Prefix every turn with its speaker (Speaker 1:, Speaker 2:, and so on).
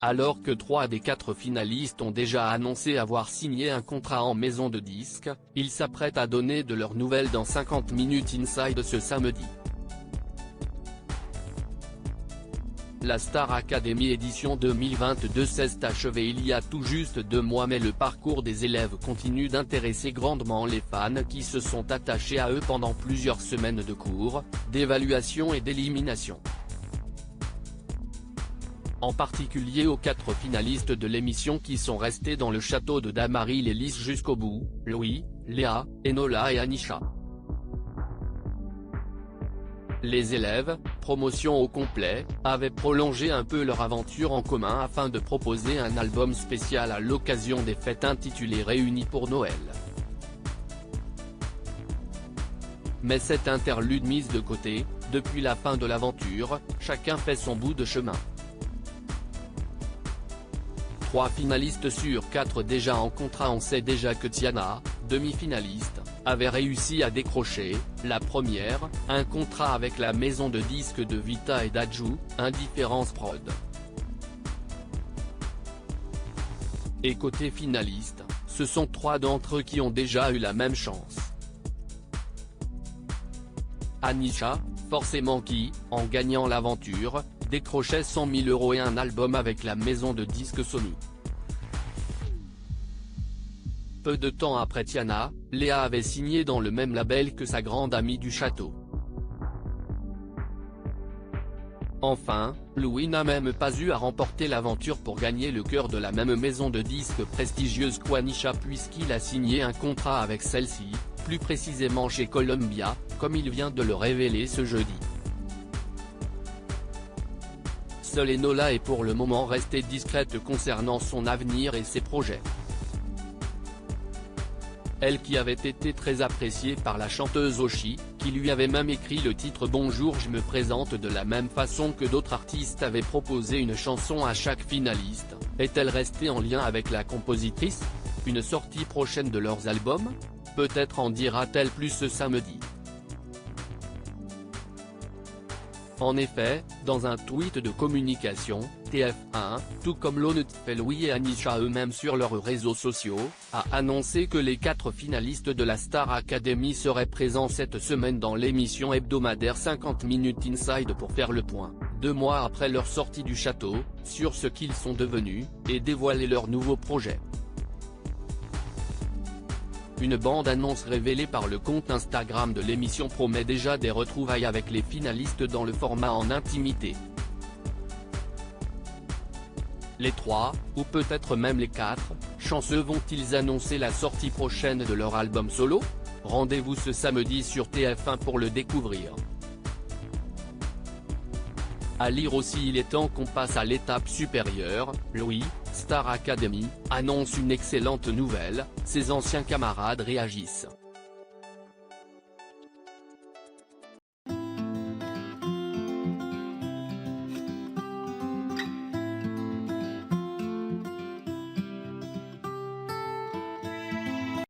Speaker 1: Alors que 3 des 4 finalistes ont déjà annoncé avoir signé un contrat en maison de disques, ils s'apprêtent à donner de leurs nouvelles dans 50 Minutes Inside ce samedi. La Star Academy édition 2022 s'est achevée il y a tout juste 2 mois, mais le parcours des élèves continue d'intéresser grandement les fans qui se sont attachés à eux pendant plusieurs semaines de cours, d'évaluation et d'élimination. En particulier aux 4 finalistes de l'émission qui sont restés dans le château de Damary-les-Lys jusqu'au bout, Louis, Léa, Enola et Anisha. Les élèves, promotion au complet, avaient prolongé un peu leur aventure en commun afin de proposer un album spécial à l'occasion des fêtes intitulé Réunis pour Noël. Mais cette interlude mise de côté, depuis la fin de l'aventure, chacun fait son bout de chemin. 3 finalistes sur 4 déjà en contrat. On sait déjà que Tiana, demi-finaliste, avait réussi à décrocher, la première, un contrat avec la maison de disques de Vita et d'Adju, Indifference Prod. Et côté finaliste, ce sont 3 d'entre eux qui ont déjà eu la même chance. Anisha, forcément qui, en gagnant l'aventure, décrochait 100 000 € et un album avec la maison de disques Sony. Peu de temps après Tiana, Léa avait signé dans le même label que sa grande amie du château. Enfin, Louis n'a même pas eu à remporter l'aventure pour gagner le cœur de la même maison de disques prestigieuse qu'Anisha, puisqu'il a signé un contrat avec celle-ci, plus précisément chez Columbia, comme il vient de le révéler ce jeudi. Seule Enola est pour le moment restée discrète concernant son avenir et ses projets. Elle qui avait été très appréciée par la chanteuse Oshi, qui lui avait même écrit le titre Bonjour je me présente de la même façon que d'autres artistes avaient proposé une chanson à chaque finaliste, est-elle restée en lien avec la compositrice? Une sortie prochaine de leurs albums? Peut-être en dira-t-elle plus ce samedi. En effet, dans un tweet de communication, TF1, tout comme l'honnête Louis et Anisha eux-mêmes sur leurs réseaux sociaux, a annoncé que les 4 finalistes de la Star Academy seraient présents cette semaine dans l'émission hebdomadaire 50 Minutes Inside pour faire le point, 2 mois après leur sortie du château, sur ce qu'ils sont devenus, et dévoiler leurs nouveaux projets. Une bande-annonce révélée par le compte Instagram de l'émission promet déjà des retrouvailles avec les finalistes dans le format en intimité. Les 3, ou peut-être même les 4, chanceux vont-ils annoncer la sortie prochaine de leur album solo? Rendez-vous ce samedi sur TF1 pour le découvrir. À lire aussi, il est temps qu'on passe à l'étape supérieure. Louis, Star Academy, annonce une excellente nouvelle, ses anciens camarades réagissent.